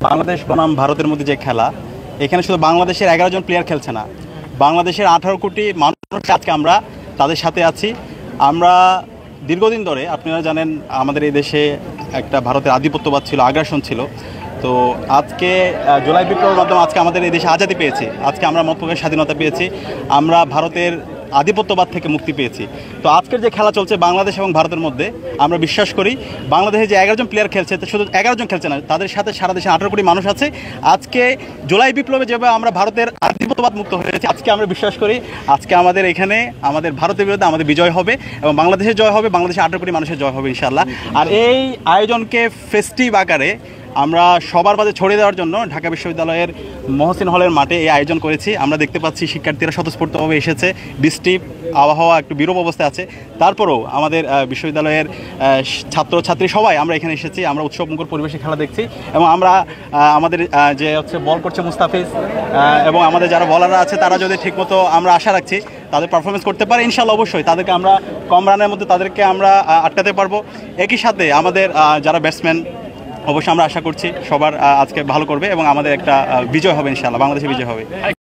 বাংলাদেশ বনাম ভারতের মধ্যে যে খেলা, এখানে শুধু বাংলাদেশের 11 জন প্লেয়ার খেলছে না, বাংলাদেশের 18 কোটি মানুষ আজকে আমরা তাদের সাথে আছি। আমরা দীর্ঘদিন ধরে, আপনারা জানেন, আমাদের এই দেশে একটা ভারতের আধিপত্যবাদ ছিল, আগ্রাসন ছিল। তো আজকে জুলাই বিপ্লবের মাধ্যমে আজকে আমাদের এই দেশে আজাদি পেয়েছি, আজকে আমরা মত প্রকাশের স্বাধীনতা পেয়েছি, আমরা ভারতের আধিপত্যবাদ থেকে মুক্তি পেয়েছি। তো আজকের যে খেলা চলছে বাংলাদেশ এবং ভারতের মধ্যে, আমরা বিশ্বাস করি বাংলাদেশে যে 11 জন প্লেয়ার খেলছে, তো শুধু 11 জন খেলছে না, তাদের সাথে সারা দেশে 18 কোটি মানুষ আছে। আজকে জুলাই বিপ্লবে যেভাবে আমরা ভারতের আধিপত্যবাদ মুক্ত হয়েছে, আজকে আমরা বিশ্বাস করি আজকে আমাদের এখানে আমাদের ভারতের বিরুদ্ধে আমাদের বিজয় হবে এবং বাংলাদেশের জয় হবে, বাংলাদেশের 18 কোটি মানুষের জয় হবে ইনশাআল্লাহ। আর এই আয়োজনকে ফেস্টিভ আকারে আমরা সবার মাঝে ছড়িয়ে দেওয়ার জন্য ঢাকা বিশ্ববিদ্যালয়ের মহসিন হলের মাঠে এই আয়োজন করেছি। আমরা দেখতে পাচ্ছি শিক্ষার্থীরা স্বতঃস্ফূর্তভাবে এসেছে, বৃষ্টি আবহাওয়া একটু বিরূপ অবস্থায় আছে, তারপরেও আমাদের বিশ্ববিদ্যালয়ের ছাত্রছাত্রী সবাই আমরা এখানে এসেছি। আমরা উৎসবমুখর পরিবেশে খেলা দেখছি এবং আমরা আমাদের যে হচ্ছে বল করছে মুস্তাফিজ এবং আমাদের যারা বলাররা আছে, তারা যদি ঠিকমতো, আমরা আশা রাখছি তাদের পারফরমেন্স করতে পারে ইনশাআল্লাহ, অবশ্যই তাদেরকে আমরা কম রানের মধ্যে তাদেরকে আমরা আটকাতে পারবো। একই সাথে আমাদের যারা ব্যাটসম্যান, অবশ্যই আমরা আশা করছি সবার আজকে ভালো করবে এবং আমাদের একটা বিজয় হবে ইনশাআল্লাহ, বাংলাদেশে বিজয় হবে।